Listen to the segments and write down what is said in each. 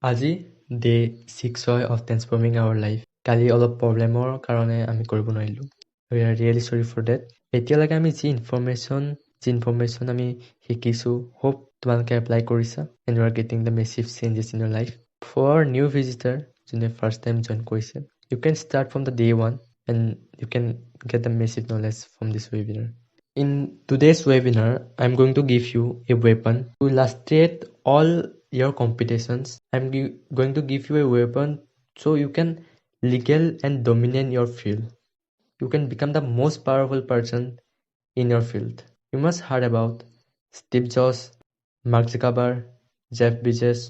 আজি ডে 6 হয় of transforming our life. কালি অলপ প্ৰব্লেমৰ কাৰণে আমি কৰিব নোৱাৰিলোঁ. We are really sorry for that. এতিয়ালৈকে আমি যি ইনফৰমেশ্যন আমি শিকিছোঁ, hope তোমালোকে এপ্লাই কৰিছা and you are getting the massive changes in your life. For new visitor, যোনে first time join কৰিছে, you can start from the day one and you can get the massive knowledge from this webinar. In today's webinar, I'm going to give you a weapon to illustrate all your competitions. I'm going to give you a weapon so you can legal and dominate your field. You can become the most powerful person in your field. You must heard about Steve Jobs, Mark Zuckerberg, Jeff Bezos.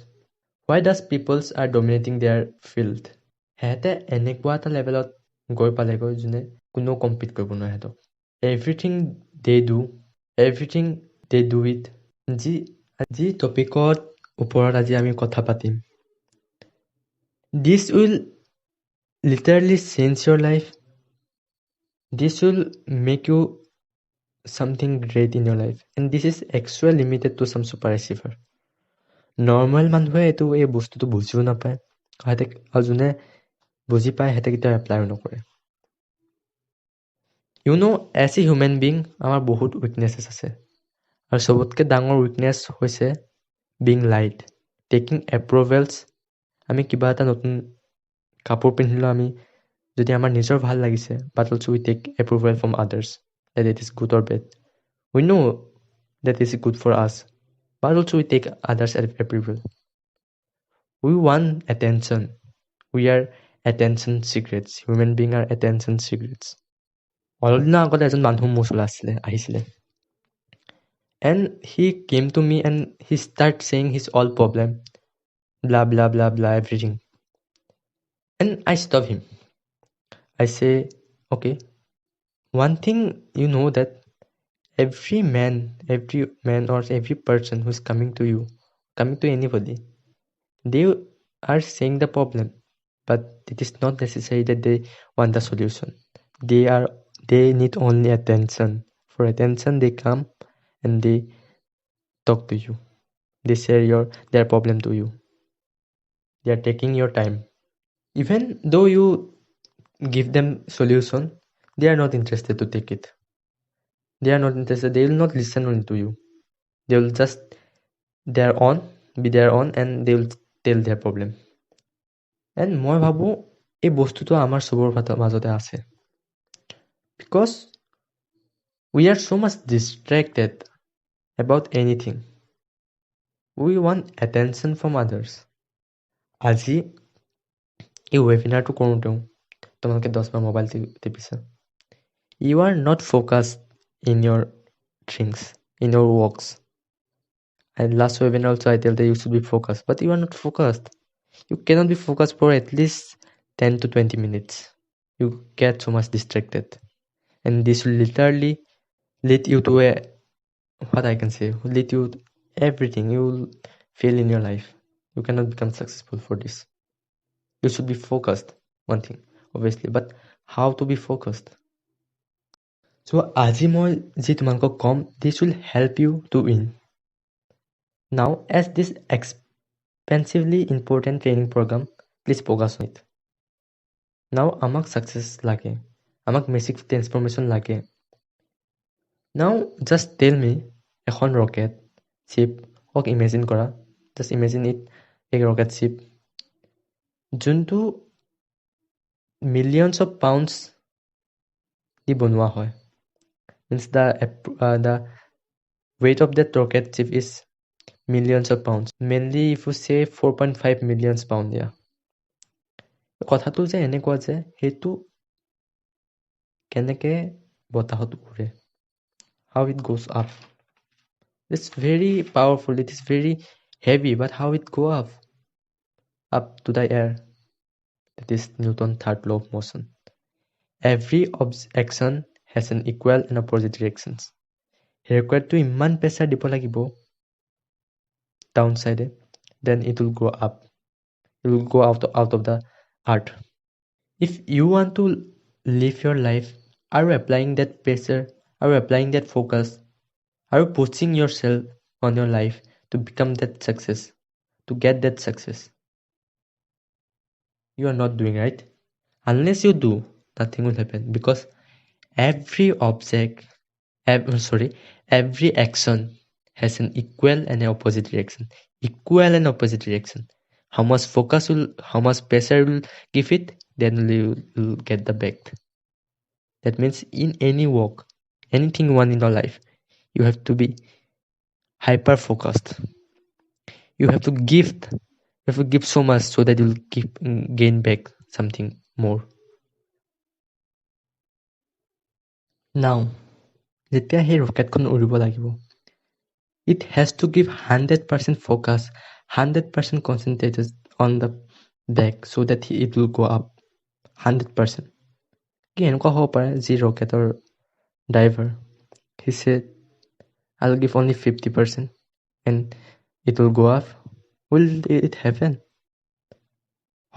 Why does people are dominating their field? হেতে এনেকুৱা এটা লেভেলত গৈ পালেগৈ যোনে কোনো compete কৰিব নোৱাৰে হেতক. Everything they do it. যি টপিকত ওপৰত আজি আমি কথা পাতিম. This will literally change your life. This will make you something great in your life. And this is actually limited to some super achiever. Normal মানুহে এই বস্তুটো বুজিও নাপায়. আৰু যোনে বুজি পায় হেতে কেতিয়াও এপ্লাইও নকৰে. You know, as a human being, আমাৰ বহুত weaknesses আছে. আৰু সবতকৈ ডাঙৰ weakness হৈছে being light. Taking approvals. আমি কিবা এটা নতুন কাপোৰ পিন্ধিলো আমি যদি আমাৰ নিজৰ ভাল লাগিছে, but also we take approval from others that it is good or bad. We know that it is good for us, but also we take others' approval. We want attention. We are attention secrets. Human beings are attention secrets. অলপ দিনৰ আগতে এজন মানুহ মোৰ ওচৰলৈ আহিছিলে. And he came to me and he started saying his all problem. Blah, blah, blah, blah, everything. And I stop him. I say, okay, one thing you know that every man or every person who is coming to you, coming to anybody, they are saying the problem, but it is not necessary that they want the solution. They need only attention. For attention, they come and they talk to you. They share their problem to you. They are taking your time. Even though you give them solution, they are not interested to take it. They are not interested. They will not listen to you. They will just be their own and they will tell their problem. And মই ভাবো এই বস্তুটো আমাৰ সবৰ মাজতে আছে. Because we are so much distracted about anything. We want attention from others. আজি এই ৱেবিনাৰটো কৰোঁতেও তোমালোকে 10 বাৰ mobile টিপিছা. You are not focused in your things, in your works. And last webinar also I tell that you should be focused, but you are not focused. You cannot be focused for at least 10 to 20 minutes. You get so much distracted. And this will literally lead you to lead you to everything. You will fail in your life. You cannot become successful for this. You should be focused, one thing, obviously. But how to be focused? So, আজি মই যি তোমালোকক কম, this will help you to win. Now, as this expensively important training program, please focus on it. Now, আমাক success লাগে. আমাক massive transformation লাগে. Now, just tell me, এখন rocket ship, imagine কৰা. Just imagine it, a rocket ship. যোনটো millions of pounds দি বনোৱা হয়. Means the weight of that rocket ship is millions of pounds. Mainly if you say 4.5 million pounds, yeah. কথাটো যে এনেকুৱা যে সেইটো কেনেকে বতাহত উৰে. How it goes up. It's very powerful. It is very heavy, but how it go up to the air. That is Newton's third law of motion. Every action has an equal and opposite reactions. Required to iman pressure দিব লাগিব downside, then it will go up. It will go out of the earth. If you want to live your life, are you applying that pressure? Are you applying that focus? Are you pushing yourself on your life to become that success, to get that success? you are not doing, right? Unless you do, nothing will happen, because every object, every action has an equal and opposite reaction. Equal and opposite reaction. How much how much pressure will give it, then you'll get the back. That means in any work, anything you want in your life, you have to be hyper focused. You have to give so much so that you'll gain back something more. Now, যেতিয়া সেই ৰকেটখন উৰিব লাগিব, it has to give 100% focus, 100% concentrated on the back so that it will go up 100%. কি এনেকুৱা হ'ব পাৰে যি ৰকেটৰ driver, he said, I'll give only 50% and it will go up. Will it happen?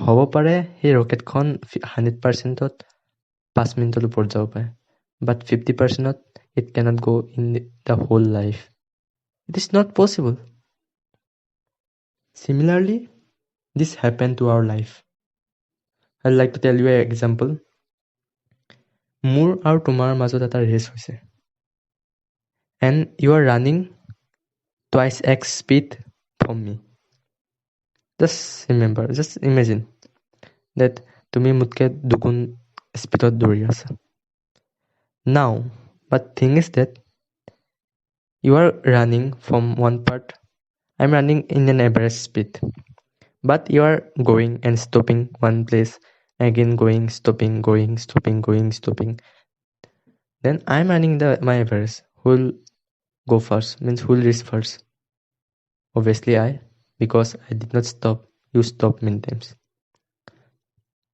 হ'ব পাৰে সেই ৰকেটখন 100%ত 5 মিনিটৰ ওপৰত যাব পাৰে, but 50%ত it cannot go in the whole life. It is not possible. Similarly, this happened to our life. I'd like to tell you an example. মোৰ আৰু তোমাৰ মাজত এটা ৰেচ হৈছে, and you are running twice x speed from me. Just imagine that তুমি মোতকে দুগুণ স্পীডত দৌৰি আছা. Now, but thing is that you are running from one part, I'm running in an average speed, but you are going and stopping one place, again going, stopping, going, stopping, going, stopping. Then I'm running my average. Who will go first? Means who will reach first? Obviously I, because I did not stop. You stopped many times.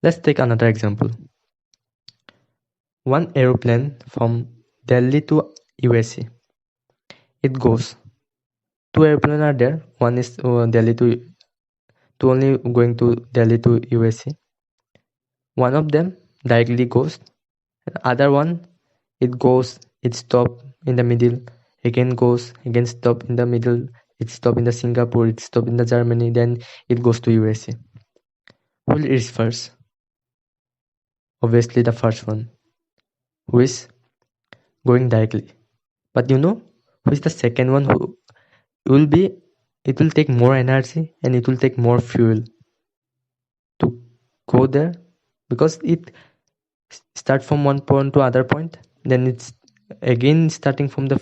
Let's take another example. One aeroplane from Delhi to USA. It goes. Two airplanes are there. One is Delhi to only going to Delhi to USA. One of them directly goes. The other one, it goes, it stop in the middle, again goes, again stop in the middle, it stop in the Singapore, it stop in the Germany, then it goes to USA. Who will reach first? Obviously the first one, who is going directly. But you know who is the second one? Who will be, it will take more energy and it will take more fuel to go there, because it start from one point to other point, then it's again starting from the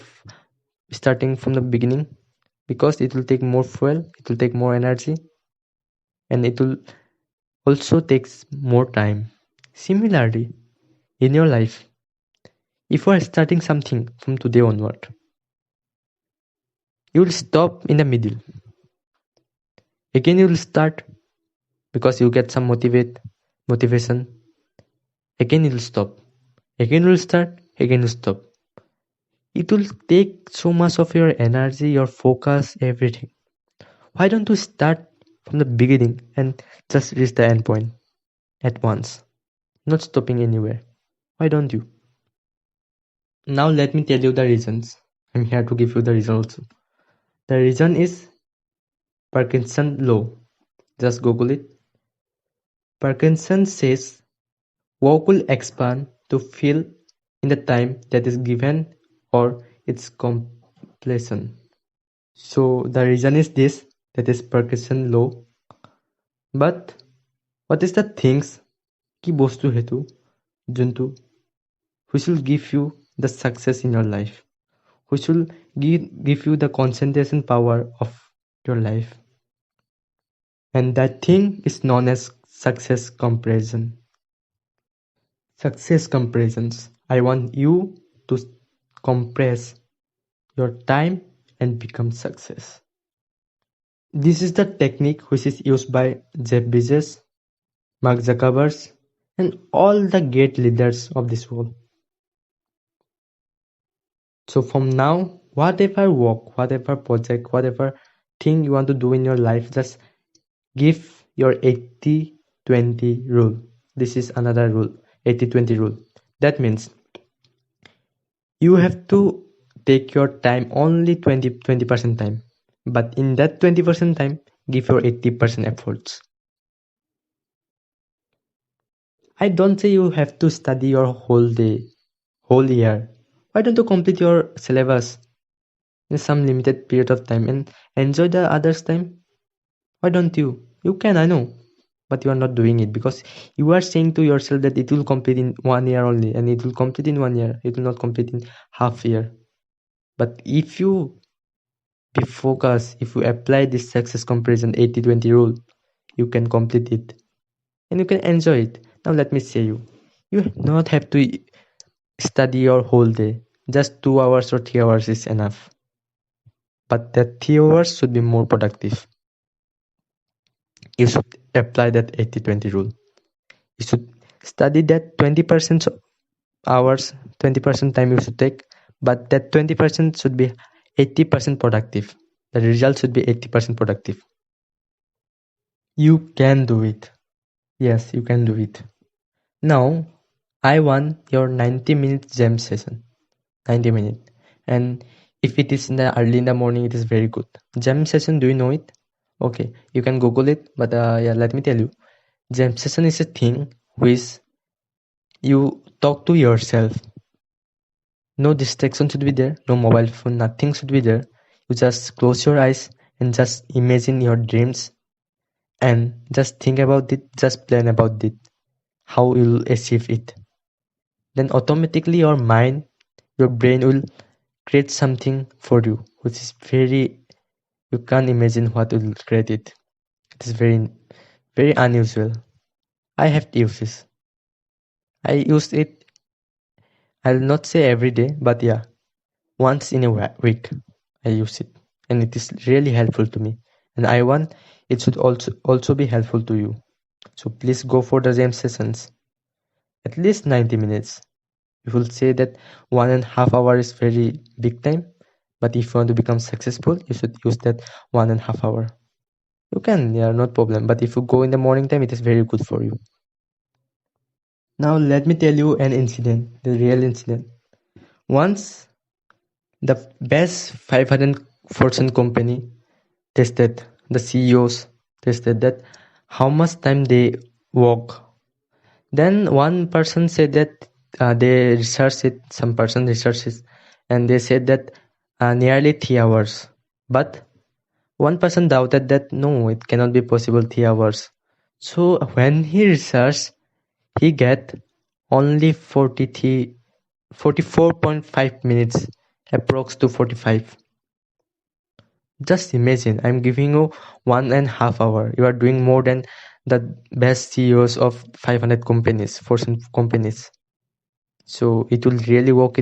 beginning, because it will take more fuel, it will take more energy, and it will also takes more time. Similarly, in your life, if you are starting something from today onward, you will stop in the middle, again you will start because you get some motivation, again you will stop, again you will start, again you stop. It will take so much of your energy, your focus, everything. Why don't you start from the beginning and just reach the end point at once, not stopping anywhere? Why don't you? Now let me tell you the reasons. I'm here to give you the reason also. The reason is Parkinson law. Just Google it. Parkinson says work will expand to fill in the time that is given or its completion. So the reason is this, that is Parkinson law. But what is the things ki bostu hetu juntu which will give you the success in your life, which will give you the concentration power of your life? And that thing is known as success comparison. Success comparisons. I want you to compress your time and become success. This is the technique which is used by Jeff Bezos, Mark Zuckerberg, and all the great leaders of this world. So from now, whatever work, whatever project, whatever thing you want to do in your life, just give your 80-20 rule. This is another rule, 80-20 rule. That means you have to take your time only 20% time, but in that 20% time, give your 80% efforts. I don't say you have to study your whole day, whole year. Why don't you complete your syllabus in some limited period of time and enjoy the others time? Why don't you? You can, I know, but you are not doing it because you are saying to yourself that it will complete in 1 year only, and it will complete in 1 year. It will not complete in half year. But if you be focused, if you apply this success comparison 80-20 rule, you can complete it and you can enjoy it. Now let me say you do not have to study your whole day. Just 2 hours or 3 hours is enough. But that 3 hours should be more productive. You should apply that 80-20 rule. You should study that 20% hours, 20% time you should take, but that 20% should be 80% productive. The result should be 80% productive. You can do it. Yes, you can do it. Now, I want your 90-minute jam session. 90 minutes. And if it is in the early in the morning, it is very good. Jam session, do you know it? Okay, you can Google it, but yeah, let me tell you. Jam session is a thing which you talk to yourself. No distraction should be there, no mobile phone, nothing should be there. You just close your eyes and just imagine your dreams and just think about it, just plan about it, how you'll achieve it. Then automatically your mind, your brain will create something for you, which is very, you can't imagine what will create it. It is very, very unusual. I have used this. I use it, I'll not say every day, but yeah, once in a week I use it. And it is really helpful to me. And I want it should also be helpful to you. So please go for the jam sessions. At least 90 minutes. You will say that 1.5 hours is very big time, but if you want to become successful, you should use that 1.5 hours. You can, yeah, no problem. But if you go in the morning time, it is very good for you. Now let me tell you an incident, the real incident. Once the best 500 Fortune company tested, the CEOs tested that how much time they work. Then one person said that they researched it, some person researched it, and they said that nearly 3 hours. But one person doubted that no, it cannot be possible 3 hours. So when he researched, he get only 44.5 minutes, approx to 45. Just imagine, I'm giving you 1.5 hour. You are doing more than the best CEOs of 500 companies, Fortune companies. So it will really work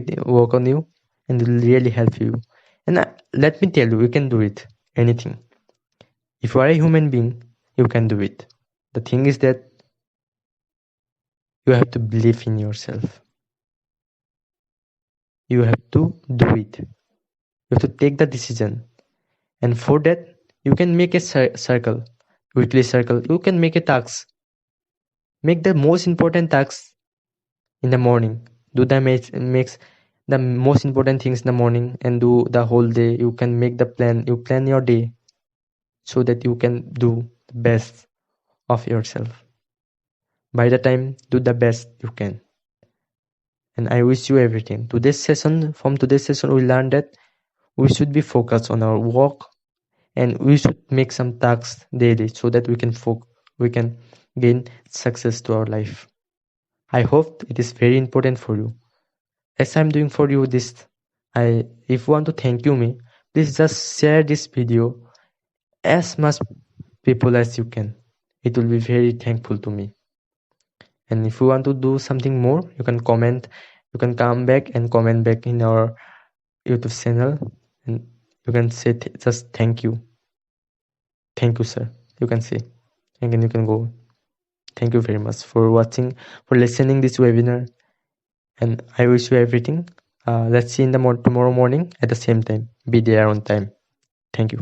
on you, and it will really help you. And let me tell you, you can do it. Anything. If you are a human being, you can do it. The thing is that you have to believe in yourself. You have to do it. You have to take the decision. And for that, you can make a circle, weekly circle. You can make a task. Make the most important tasks in the morning. Do the makes the most important things in the morning and do the whole day. You can make the plan. You plan your day so that you can do the best of yourself. By the time, do the best you can. And I wish you everything. From today's session, we learned that we should be focused on our work and we should make some tasks daily so that we can gain success to our life. I hope it is very important for you. As I'm doing for you this, if you want to thank you me, please just share this video as much people as you can. It will be very thankful to me. And if you want to do something more, you can comment. You can come back and comment back in our YouTube channel, and you can say just thank you. Thank you, sir. You can say, and then you can go. Thank you very much for watching, for listening this webinar, and I wish you everything. Let's see in the tomorrow morning at the same time. Be there on time. Thank you.